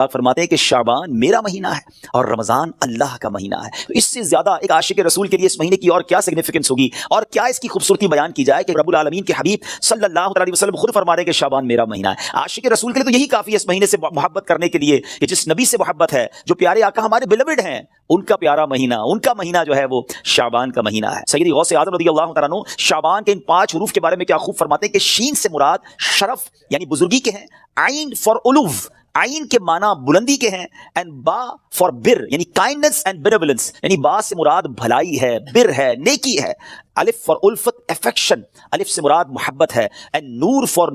آپ فرماتے ہیں کہ شعبان میرا مہینہ ہے اور رمضان اللہ کا مہینہ ہے. تو اس سے زیادہ ایک عاشق رسول کے لیے اس مہینے کی اور کیا سگنیفیکنس ہوگی اور کیا اس کی خوبصورتی بیان کی جائے کہ رب العالمین کے حبیب صلی اللہ علیہ وسلم خود فرما رہے ہیں کہ شعبان میرا مہینہ ہے. عاشق رسول کے لیے تو یہی کافی ہے اس مہینے سے محبت کرنے کے لیے کہ جس نبی سے محبت ہے، جو پیارے آقا ہمارے بیلوڈ ہیں، ان کا پیارا مہینہ، ان کا مہینہ جو ہے وہ شعبان کا مہینہ ہے. سیدی غوث اعظم رضی اللہ تعالیٰ عنہ شعبان کے ان 5 حروف کے بارے میں کیا خوب فرماتے ہیں کہ شین سے مراد شرف یعنی بزرگی کے ہیں، عین فار علو عین کے معنی بلندی کے ہیں، اینڈ با فار بر یعنی کائنڈنس اینڈ بینیولنس یعنی با سے مراد بھلائی ہے، بر ہے، نیکی ہے. الف فار الفت افیکشن، الف سے مراد محبت ہے. And Noor for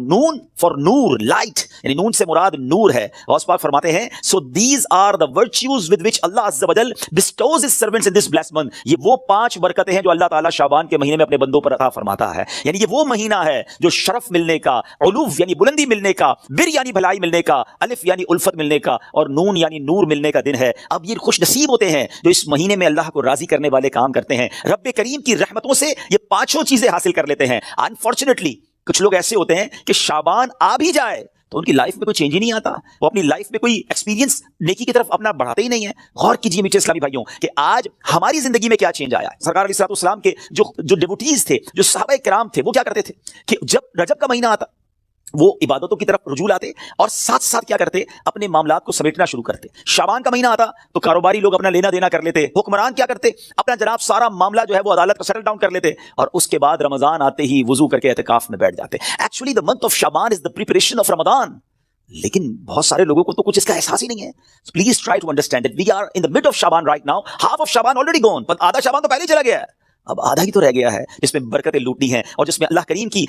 Noor light یعنی نون سے مراد نور ہے. غوث پاک فرماتے ہیں so these are the virtues with which Allah عز وجل bestows his servants in this blessed month. یہ وہ 5 برکتیں ہیں جو اللہ تعالیٰ شعبان کے مہینے میں اپنے بندوں پر عطا فرماتا ہے. یعنی یہ وہ مہینہ ہے جو شرف ملنے کا، علو یعنی بلندی ملنے کا، بر یعنی بھلائی ملنے کا، الف یعنی الفت ملنے کا، اور نون یعنی نور ملنے کا دن ہے. اب یہ خوش نصیب ہوتے ہیں جو اس مہینے میں اللہ کو راضی کرنے والے کام کرتے ہیں. رب کریم کی رحمتوں سے یہ 5 چیزیں حاصل کر لیتے ہیں. انفارچونیٹلی کچھ لوگ ایسے ہوتے ہیں کہ شعبان آ بھی جائے تو ان کی لائف میں کوئی چینج ہی نہیں آتا، وہ اپنی لائف میں کوئی ایکسپیرینس نیکی کی طرف اپنا بڑھاتے ہی نہیں ہے. غور کیجیے میٹھے اسلامی بھائیوں کہ آج ہماری زندگی میں کیا چینج آیا ہے. سرکار علیہ السلام کے جو ڈیوٹیز تھے، جو صحابہ کرام تھے، وہ کیا کرتے تھے کہ جب رجب کا مہینہ آتا وہ عبادتوں کی طرف رجوع لاتے اور ساتھ ساتھ کیا کرتے، اپنے معاملات کو سمیٹنا شروع کرتے. شعبان کا مہینہ آتا تو کاروباری لوگ اپنا لینا دینا کر لیتے، حکمران کیا کرتے، اپنا جناب سارا معاملہ جو ہے وہ عدالت کا سیٹل ڈاؤن کر لیتے، اور اس کے بعد رمضان آتے ہی وضو کر کے اعتکاف میں بیٹھ جاتے. Actually the month of Shaban is the preparation of Ramadan. لیکن بہت سارے لوگوں کو تو کچھ اس کا احساس ہی نہیں ہے. Please try to understand it. We are in the mid of Shaban right now. Half of Shaban already gone. آدھا شعبان تو پہلے ہی چلا گیا ہے، اب آدھا ہی تو رہ گیا ہے جس میں برکتیں لوٹنی ہیں اور جس میں اللہ کریم کی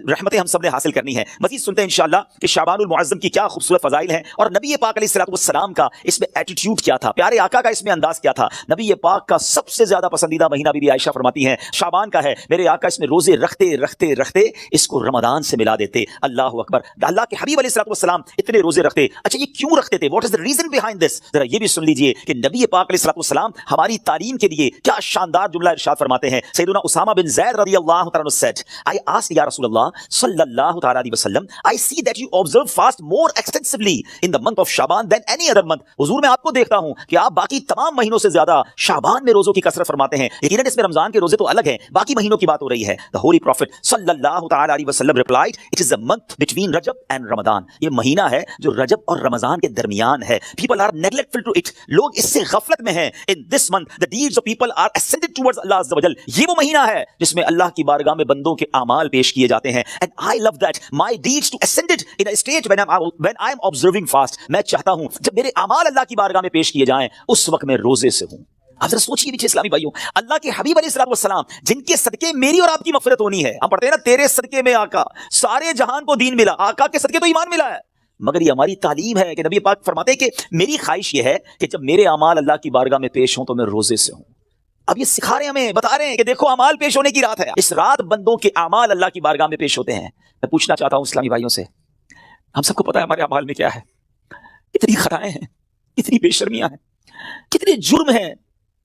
رحمتیں ہم سب نے حاصل کرنی ہیں. مزید سنتے ہیں انشاءاللہ کہ شعبان المعظم کی کیا خوبصورت فضائل ہیں اور نبی پاک علیہ الصلوۃ والسلام کا اس میں ایٹیٹیوڈ کیا تھا، پیارے آقا کا اس میں انداز کیا تھا. نبی پاک کا سب سے زیادہ پسندیدہ مہینہ بی بی عائشہ فرماتی ہیں شعبان کا ہے. میرے آقا اس میں روزے رکھتے رکھتے رکھتے اس کو رمضان سے ملا دیتے. اللہ اکبر. اللہ کے حبیب علیہ الصلوۃ والسلام اتنے روزے رکھتے. اچھا یہ کیوں رکھتے تھے؟ What is the reason behind this? ذرا یہ بھی سن لیجئے کہ نبی پاک علیہ الصلوۃ والسلام ہماری تعلیم کے لیے کیا شاندار جملہ ارشاد فرماتے ہیں. سیدنا اسامہ بن زید رضی اللہ تعالی عنہ said, I asked Ya Rasulullah sallallahu ta'ala alayhi wasallam, I see that you observe fast more extensively in the month of Shaban than any other month. حضور میں آپ کو دیکھتا ہوں کہ آپ باقی تمام مہینوں سے زیادہ شعبان میں روزوں کی کثرت فرماتے ہیں. یقیناً اس میں رمضان کے روزے تو الگ ہیں، باقی مہینوں کی بات ہو رہی ہے. The Holy Prophet صلی اللہ تعالی علیہ وسلم replied, it is a month between Rajab and Ramadan. یہ مہینہ ہے جو رجب اور رمضان کے درمیان ہے. People are neglectful to it. لوگ اس سے غفلت میں ہیں. In this month the deeds of people are ascended towards Allah Azza wa Jal. یہ وہ مہینہ ہے جس میں اللہ کی بارگاہ میں بندوں کے اعمال پیش کیے جاتے ہیں. And I love that my deeds to ascended in a stage when I am observing fast. میں چاہتا ہوں جب میرے اعمال اللہ کی بارگاہ میں پیش کیے جائیں اس وقت میں روزے سے ہوں. آپ ذرا سوچیے پیچھے اسلامی بھائیوں، اللہ کے حبیب علیہ الصلوۃ والسلام جن کے صدقے میری اور آپ کی مغفرت ہونی ہے. ہم پڑھتے ہیں نا تیرے صدقے میں آقا سارے جہان کو دین ملا. آقا کے صدقے تو ایمان ملا ہے، مگر یہ ہماری تعلیم ہے کہ نبی پاک فرماتے ہیں کہ میری خواہش یہ ہے کہ جب میرے اعمال اللہ کی بارگاہ میں پیش ہوں تو میں روزے سے ہوں. اب یہ سکھا رہے ہیں ہمیں، بتا رہے ہیں کہ دیکھو اعمال پیش ہونے کی رات ہے. اس رات بندوں کے اعمال اللہ کی بارگاہ میں پیش ہوتے ہیں. میں پوچھنا چاہتا ہوں اسلامی بھائیوں سے، ہم سب کو پتا ہے ہمارے اعمال میں کیا ہے. اتنی خطائیں ہیں، اتنی بے شرمیاں ہیں، کتنے جرم ہیں.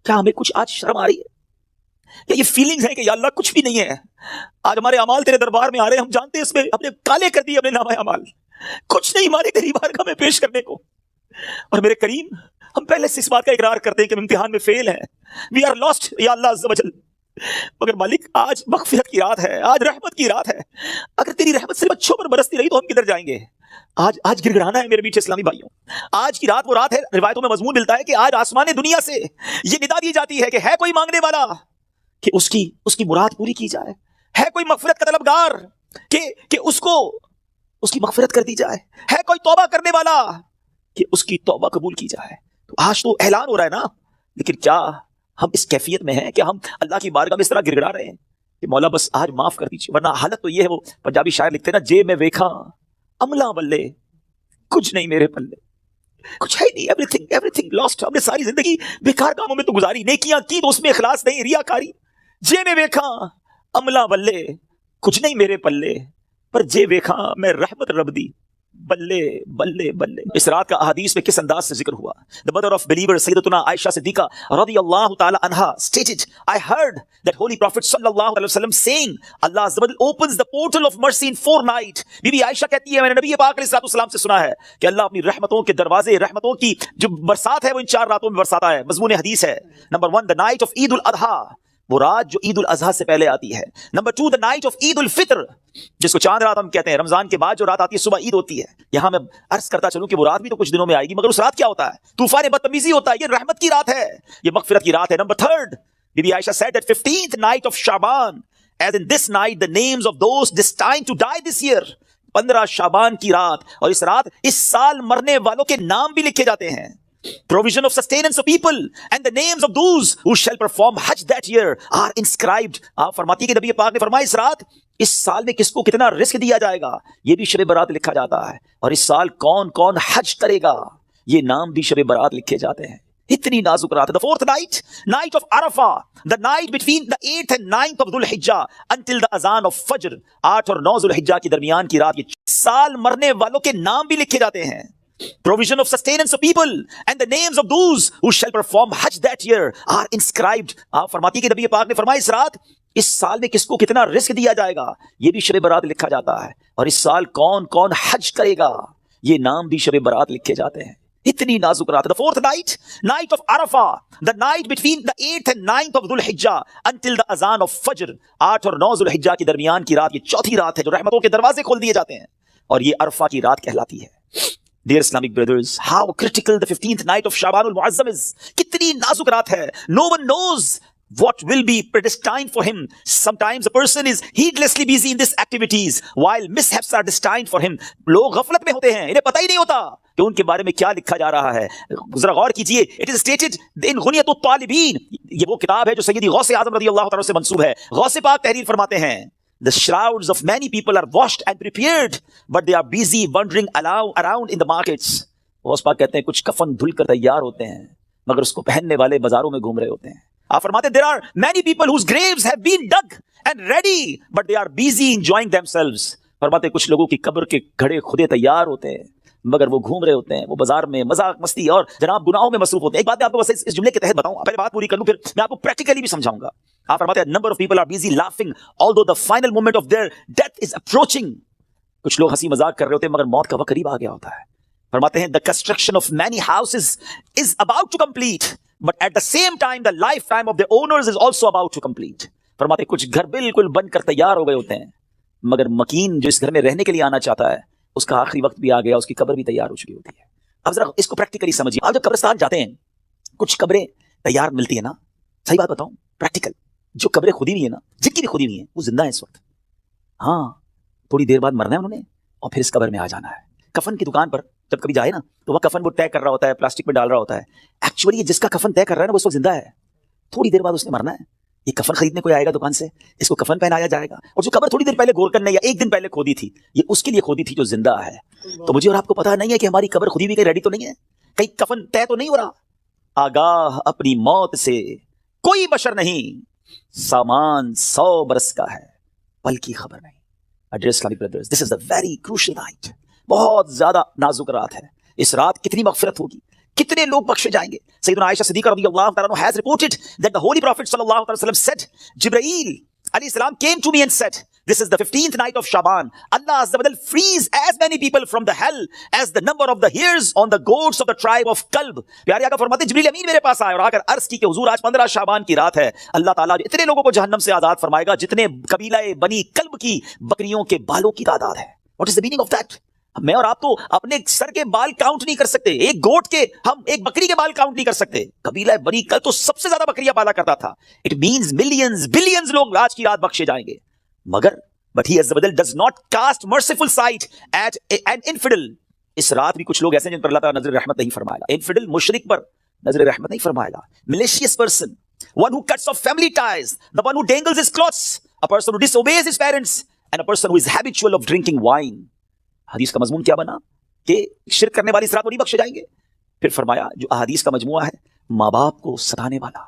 کیا ہمیں کچھ آج شرم آ رہی ہے؟ کیا یہ فیلنگز ہیں کہ یا اللہ کچھ بھی نہیں ہے؟ آج ہمارے اعمال تیرے دربار میں آ رہے ہیں، ہم جانتے ہیں اس میں اپنے کالے کر دیے اپنے نامہ اعمال، کچھ نہیں ہمارے تیری بارگاہ میں پیش کرنے کو. اور میرے کریم ہم پہلے سے اس بات کا اقرار کرتے ہیں کہ ہم امتحان میں فیل ہیں. وی آر لاسٹ یا اللہ عز و جل. مگر مالک آج مغفرت کی رات ہے، آج رحمت کی رات ہے. اگر تیری رحمت صرف بچوں پر برستی رہی تو ہم کدھر جائیں گے؟ آج گر گرانا ہے میرے میٹھے اسلامی بھائیوں. آج کی رات وہ رات ہے، روایتوں میں مضمون ملتا ہے کہ آج آسمان دنیا سے یہ ندا دی جاتی ہے کہ ہے کوئی مانگنے والا کہ اس کی مراد پوری کی جائے، ہے کوئی مغفرت کا طلبگار کہ اس کی مغفرت کر دی جائے، ہے کوئی توبہ کرنے والا کہ اس کی توبہ قبول کی جائے. تو آج تو اعلان ہو رہا ہے نا، لیکن کیا ہم اس کیفیت میں ہیں کہ ہم اللہ کی بارگاہ میں اس طرح گر گڑا رہے ہیں کہ مولا بس آج معاف کر دیجیے؟ ورنہ حالت تو یہ ہے، وہ پنجابی شاعر لکھتے ہیں نا، جے میں ویکھا عملہ بلے کچھ نہیں میرے پلے، کچھ ہے نہیں، ایوری تھنگ لاسٹ. ہم نے ساری زندگی بیکار کاموں میں تو گزاری، نیکیاں کی تو اس میں اخلاص نہیں، ریاکاری. جے میں ویکھا عملہ بلے کچھ نہیں میرے پلے، پر جے ویکھا میں رحمت رب دی بلے بلے بلے. اس رات کا احادیث میں کس انداز سے ذکر ہوا. The mother of believers سیدتنا عائشہ صدیقہ رضی اللہ تعالی عنہا stated, I heard that Holy Prophet sallallahu alaihi wasallam saying, Allah Azza wa Jalla opens the portal of mercy in 4 nights. Bibi Aisha کہتی ہے میں نے نبی پاک علیہ الصلوۃ والسلام سے سنا ہے کہ اللہ اپنی رحمتوں کے دروازے، رحمتوں کی جو برسات ہے وہ ان 4 راتوں میں برساتا ہے. مضمون حدیث ہے. نمبر 1 the night of عید الاضحیٰ، وہ رات جو عید الاضحیٰ سے پہلے آتی ہے. نمبر 2 the night of عید الفطر، جس کو چاند رات ہم کہتے ہیں، رمضان کے بعد جو رات آتی ہے صبح عید ہوتی ہے. یہاں میں عرض کرتا چلوں کہ وہ رات بھی تو کچھ دنوں میں آئے گی، مگر اس رات کیا ہوتا ہے؟ طوفان بدتمیزی ہوتا ہے. یہ رحمت کی رات ہے، یہ مغفرت کی رات ہے. Number 3 Bibi Ayesha said that 15th night of Shaban, as in this night the names of those destined to die this year. 15 شعبان کی رات، اور اس رات اس سال مرنے والوں کے نام بھی لکھے جاتے ہیں. Provision of sustenance of people and the names of those who shall perform Hajj that year are inscribed. آپ فرماتی کہ نبی پاک نے فرمایا اس رات اس سال میں کس کو کتنا رزق دیا جائے گا یہ بھی شب برات لکھا جاتا ہے، اور اس سال کون کون حج کرے گا یہ نام بھی شب برات لکھے جاتے ہیں. اتنی نازک رات ہے. The 4th night, night of Arafah, the night between the 8th and 9th of Dhul Hijjah until the azan of Fajr. 8 اور 9 ذو الحجہ کی درمیان کی رات، یہ سال مرنے والوں کے نام بھی لکھے جاتے ہیں. Provision of sustenance of people and the names of those who shall perform Hajj that year are inscribed. آپ فرماتی کہ نبی پاک نے فرمایا اس رات اس سال میں کس کو کتنا رزق دیا جائے گا یہ بھی شب برات لکھا جاتا ہے، اور اس سال کون کون حج کرے گا یہ نام بھی شب برات لکھے جاتے ہیں. اتنی نازک رات ہے. The 4th night, night of Arafah, the night between the 8th and 9th of Dhul Hijjah until the azan of Fajr. 8 اور 9 ذو الحجہ کی درمیان کی رات، یہ چوتھی رات ہے جو رحمتوں کے دروازے کھول دیے جاتے ہیں، اور یہ عرفہ کی رات کہلاتی ہے. Dear Islamic brothers, how critical the 15th night of Shaban al-Muazzam is. کتنی نازک رات ہے. No one knows what will be predestined for him. Sometimes a person is heedlessly busy in these activities while mishaps are destined for him. لوگ غفلت میں ہوتے ہیں، انہیں پتہ ہی نہیں ہوتا کہ ان کے بارے میں کیا لکھا جا رہا ہے. ذرا غور کیجئے. It is stated in غنیۃ الطالبین، یہ وہ کتاب ہے جو سیدی غوث اعظم رضی اللہ تعالیٰ سے منسوب ہے. غوث پاک تحریر فرماتے ہیں The shrouds of many people are washed and prepared, but they are busy wandering around in the markets. Ghaus Pak کہتے ہیں کچھ کفن دھل کر تیار ہوتے ہیں مگر اس کو پہننے والے بازاروں میں گھوم رہے ہوتے ہیں. آپ فرماتے ہیں there are many people whose graves have been dug and ready, but they are busy enjoying themselves. فرماتے ہیں کچھ لوگوں کی قبر کے گھڑے خودے تیار ہوتے ہیں مگر وہ گھوم رہے ہوتے ہیں، وہ بازار میں مذاق مستی اور جناب گناہوں میں مصروف ہوتے ہیں. ایک بات میں آپ کو بس اس جملے کے تحت بتاؤں، پہلے بات پوری کر لوں پھر میں آپ کو پریکٹیکلی بھی سمجھاؤں گا. آپ فرماتے ہیں number of people are busy laughing although the final moment of their death is approaching. کچھ لوگ ہنسی مذاق کر رہے ہوتے ہیں مگر موت کا وقت قریب آ گیا ہوتا ہے. فرماتے ہیں the construction of many houses is about to complete, but at the same time the lifetime of the owners is also about to complete. فرماتے ہیں کچھ گھر بالکل بن کر تیار ہو گئے ہوتے ہیں مگر مکین جو اس گھر میں رہنے کے لیے آنا چاہتا ہے اس کا آخری وقت بھی آ گیا، اس کی قبر بھی تیار ہو چکی ہوتی ہے. اب ذرا اس کو پریکٹیکلی سمجھیے. آپ جب قبرستان جاتے ہیں کچھ قبریں تیار ملتی ہیں نا، صحیح بات بتاؤں پریکٹیکل، جو قبریں خودی ہوئی ہیں نا، جن کی بھی خودی ہوئی ہیں وہ زندہ ہیں اس وقت. ہاں تھوڑی دیر بعد مرنا ہے انہوں نے اور پھر اس قبر میں آ جانا ہے. کفن کی دکان پر جب کبھی جائے نا تو وہ کفن وہ طے کر رہا ہوتا ہے، پلاسٹک میں ڈال رہا ہوتا ہے. ایکچولی یہ جس کا کفن طے کر رہا ہے نا وہ اس وقت زندہ ہے، تھوڑی دیر بعد اس نے مرنا ہے. یہ کفن خریدنے کوئی آئے گا دکان سے، اس کو کفن پہنایا جائے گا، اور جو قبر تھوڑی دیر پہلے گورکن نے یا ایک دن پہلے کھودی تھی یہ اس کے لیے کھودی تھی جو زندہ ہے. تو مجھے اور آپ کو پتا نہیں ہے کہ ہماری قبر خودی بھی کہیں ریڈی تو نہیں ہے، کہیں کفن طے تو نہیں ہو رہا. آگاہ اپنی موت سے کوئی بشر نہیں، سامان 100 برس کا ہے پل کی خبر نہیں. Dear Islamic brothers, this is a very crucial night. بہت زیادہ نازک رات ہے. اس رات کتنی مغفرت ہوگی، کتنے لوگ بخشے جائیں گے. سیدنا عائشہ صدیقہ رضی اللہ تعالیٰ عنہ has reported that the Holy Prophet صلی اللہ علیہ وسلم said, Jibreel علیہ السلام came to me and said, this is the 15th night of Shaban. Allah Azza wa Jal frees as many people from the hell as the number of the hairs on the goats of the tribe of Kalb. پیارے آقا فرماتے جبریل امین میرے پاس آئے اور آ کر عرض کی کہ حضور آج 15 شعبان کی رات ہے، اللہ تعالیٰ اتنے لوگوں کو جہنم سے آزاد فرمائے گا جتنے قبیلہ بنی کلب کی بکریوں کے بالوں کی تعداد ہے. What is the meaning of that? میں اور آپ تو اپنے سر کے بال کاؤنٹ نہیں کر سکتے، ایک گوٹ کے، ہم ایک بکری کے بال کاؤنٹ نہیں کر سکتے. قبیلہ بنی کلب تو سب سے زیادہ بکریاں پالا کرتا تھا. It means millions, billions لوگ آج کی رات بخشے جائیں گے. مگر but he Azza wa Jal does not cast merciful sight at an infidel. اس رات بھی کچھ لوگ ایسے ہیں جن پر اللہ تعالیٰ نظر رحمت نہیں فرمائے گا. infidel مشرک پر نظر رحمت نہیں فرمائے گا. malicious person, one who cuts off family ties, the one who dangles his clothes, a person who disobeys his parents, and a person who is habitual of drinking wine. حدیث کا مضمون کیا بنا کہ شرک کرنے والی اس رات کو نہیں بخشے جائیں گے. پھر فرمایا جو احادیث کا مجموعہ ہے، ماں باپ کو ستانے والا،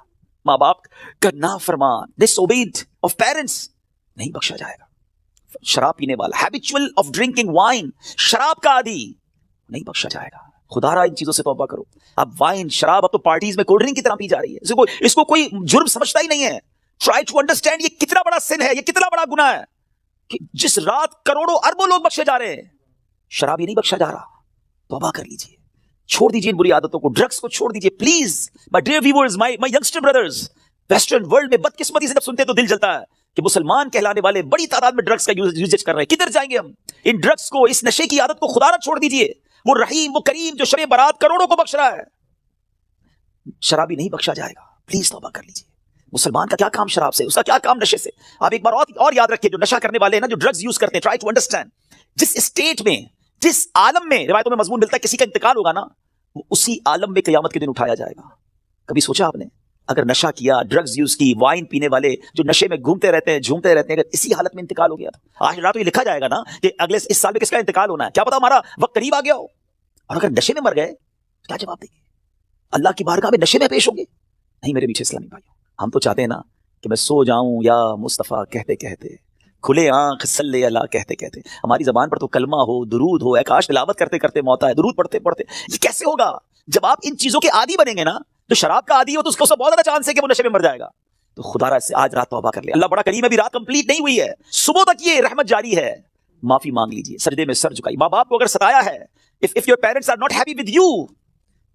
ماں باپ کا نافرمان، disobeyed of parents، نہیں بخشا جائے گا. شراب پینے والا, ہیبچول آف ڈرنکنگ وائن, شراب کا عادی, نہیں بخشا جائے گا. خدا را ان چیزوں سے توبہ کرو. اب وائن, شراب اب تو پارٹیز میں کولڈ ڈرنک کی طرح پی جا رہی ہے, اس کو کوئی جرم سمجھتا ہی نہیں ہے. ٹرائی ٹو انڈرسٹینڈ یہ کتنا بڑا سن ہے, یہ کتنا بڑا گناہ ہے کہ جس رات کروڑوں اربوں لوگ بخشے جا رہے ہیں, شراب ہی نہیں بخشا جا رہا. توبہ کر لیجیے, چھوڑ دیجیے ان بری عادتوں کو, ڈرگس کو چھوڑ دیجیے please. My dear viewers, my youngster brothers, western world میں بدقسمتی سے جب سنتے تو دل جلتا ہے کہ مسلمان کہلانے والے بڑی تعداد میں ڈرگس کا یوزیج کر رہے ہیں. کدھر جائیں گے ہم؟ ان ڈرگس کو, اس نشے کی عادت کو خدا نہ چھوڑ دیجیے. وہ رحیم, وہ کریم جو شب برات کروڑوں کو بخش رہا ہے, شرابی نہیں بخشا جائے گا. پلیز توبہ کر لیجیے. مسلمان کا کیا کام شراب سے, اس کا کیا کام نشے سے. آپ ایک بار اور یاد رکھیے, جو نشہ کرنے والے ہیں نا, جو ڈرگز یوز کرتے ہیں, ٹرائی ٹو انڈرسٹینڈ, جس اسٹیٹ میں, جس عالم میں روایتوں میں مضمون ملتا ہے کسی کا انتقال ہوگا نا, وہ اسی عالم میں قیامت کے دن اٹھایا جائے گا. کبھی سوچا آپ نے, اگر نشہ کیا, ڈرگز یوز کی, وائن پینے والے جو نشے میں گھومتے رہتے ہیں, جھومتے رہتے ہیں, اگر اسی حالت میں انتقال ہو گیا تو آج رات تو یہ لکھا جائے گا نا کہ اگلے اس سال میں کس کا انتقال ہونا ہے, کیا پتا ہمارا وقت قریب آ گیا ہو. اور اگر نشے میں مر گئے تو کیا جواب دیں گے؟ اللہ کی بارگاہ میں نشے میں پیش ہوں گے؟ نہیں میرے میٹھے اسلامی بھائیوں, ہم تو چاہتے ہیں نا کہ میں سو جاؤں یا مصطفیٰ کہتے کہتے, کھلے آنکھ صلی اللہ کہتے کہتے, ہماری زبان پر تو کلمہ ہو, درود ہو, کاش تلاوت کرتے کرتے موت آئے, درود پڑھتے پڑھتے. یہ کیسے ہوگا جب آپ ان چیزوں کے عادی بنیں گے نا؟ جو شراب کا عادی ہو تو اس کو بہت زیادہ چانس ہے کہ وہ نشے میں مر جائے گا. تو خدا را سے آج رات توبہ کر لے. اللہ بڑا کریم ہے, ابھی رات کمپلیٹ نہیں ہوئی ہے, صبح تک یہ رحمت جاری ہے. معافی مانگ لیجیے, سجدے میں سر جھکائیے. ماں باپ کو اگر ستایا ہے, if your parents are not happy with you,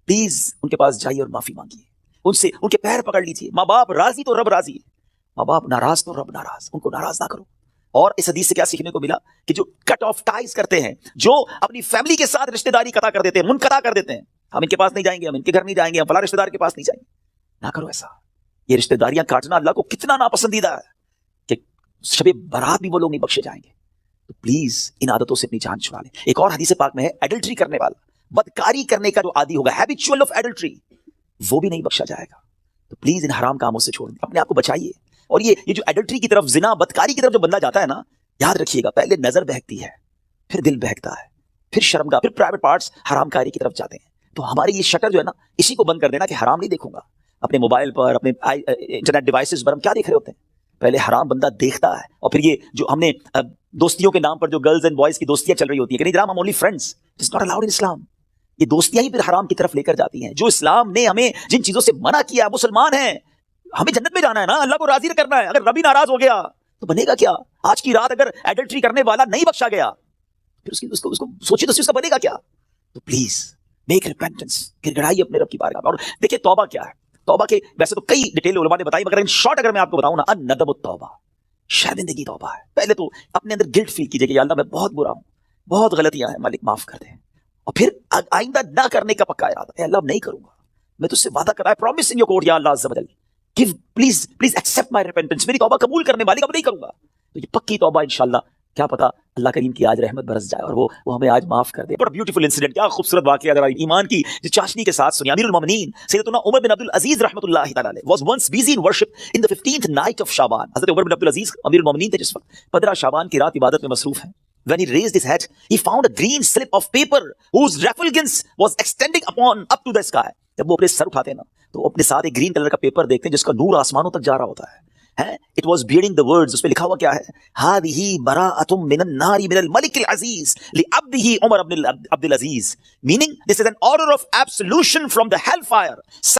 please ان کے پاس جائیے اور معافی مانگیے, ان سے ان کے پیر پکڑ لیجیے. ماں باپ راضی تو رب راضی, ماں باپ ناراض تو رب ناراض, ان کو ناراض نہ کرو. اور اس حدیث سے کیا سیکھنے کو ملا کہ جو کٹ آف ٹائز کرتے ہیں, جو اپنی فیملی کے ساتھ رشتہ داری قطع کر دیتے ہیں, منقطع کر دیتے ہیں, ہم ان کے پاس نہیں جائیں گے, ہم ان کے گھر نہیں جائیں گے, ہم فلاں رشتہ دار کے پاس نہیں جائیں گے, نہ کرو ایسا. یہ رشتہ داریاں کاٹنا اللہ کو کتنا ناپسندیدہ ہے کہ شب برات بھی وہ لوگ نہیں بخشے جائیں گے. تو پلیز ان عادتوں سے اپنی جان چھڑا لیں. ایک اور حدیث پاک میں ہے, ایڈلٹری کرنے والا, بدکاری کرنے کا جو عادی ہوگا, ہیبچول آف ایڈلٹری, وہ بھی نہیں بخشا جائے گا. تو پلیز ان حرام کاموں سے چھوڑ دیں, اپنے آپ کو بچائیے. اور یہ جو ایڈلٹری کی طرف, زنا, بدکاری کی طرف جو بندہ جاتا ہے نا, یاد رکھیے گا, پہلے نظر بہکتی ہے, پھر دل بہکتا ہے, پھر شرمگاہ, پھر پرائیویٹ پارٹس حرام کاری کی طرف جاتے ہیں. تو ہماری یہ شٹر جو ہے نا, اسی کو بند کر دینا کہ حرام نہیں دیکھوں گا. اپنے موبائل پر, اپنے انٹرنیٹ ڈیوائسز پر ہم کیا دیکھ رہے ہوتے ہیں؟ پہلے حرام بندہ دیکھتا ہے, اور پھر یہ جو ہم نے دوستیوں کے نام پر جو گرلز اینڈ بوائز کی دوستیاں چل رہی ہوتی ہیں کہ نہیں جناب, ہم only friends, it's not allowed in Islam. یہ دوستیاں ہی پھر حرام کی طرف لے کر جاتی ہیں. جو اسلام نے ہمیں جن چیزوں سے منع کیا, مسلمان ہیں, ہمیں جنت میں جانا ہے نا, اللہ کو راضی کرنا ہے. اگر ربی ناراض ہو گیا تو بنے گا کیا؟ آج کی رات اگر ایڈلٹری کرنے والا نہیں بخشا گیا, پھر اس کو سوچیے تو اس کا بنے گا کیا؟ تو پلیز میک ریپینٹنس, گڑ گڑائیے اپنے رب کی بارگاہ میں. اور دیکھیے توبہ کیا ہے. توبہ کے ویسے تو کئی ڈیٹیل علماء نے بتائی, مگر ان شارٹ اگر میں آپ کو بتاؤں نا, الندم التوبہ, شرمندگی توبہ ہے. پہلے تو اپنے اندر گلٹ فیل کیجیے کہ یا اللہ میں بہت برا ہوں, بہت غلطیاں ہیں, مالک معاف کر دیں. اور پھر آئندہ نہ کرنے کا پکا ارادہ, اے اللہ اب نہیں کروں گا, میں تجھ سے وعدہ کر رہا ہے, پرومس ان یور کورٹ یا اللہ عز و جل, give please accept my repentance, میری توبہ قبول کرنے والی, اب نہیں کروں گا. تو یہ پکی توبہ انشاءاللہ, کیا پتا اللہ کریم کی آج رحمت برس جائے اور وہ ہمیں آج معاف کر دے. بڑا بیوٹیفل انسیڈنٹ, کیا خوبصورت واقعہ اگر ایمان کی جو چاشنی کے ساتھ سنی. امیر المومنین سیدنا عمر بن عبد العزیز رحمۃ اللہ تعالی علیہ was once busy in worship in the 15th night of Shaban. حضرت عمر بن عبد العزیز امیر المومنین تھے جس وقت 15 شعبان کی رات عبادت میں مصروف ہیں. When he raised his head, he found a green slip of paper whose refulgence was extending up to the sky. جب وہ اپنے سر اٹھاتے ہیں نا, تو اپنے ساتھ ایک گرین کلر کا پیپر دیکھتے ہیں جس کا نور آسمانوں تک جا رہا ہوتا ہے. It was bearing the words, اس پہ لکھا ہوا کیا ہے, هذه براءة من النار من الملك العزيز لعبده عمر بن عبد العزيز, meaning this is an order of absolution from the hellfire.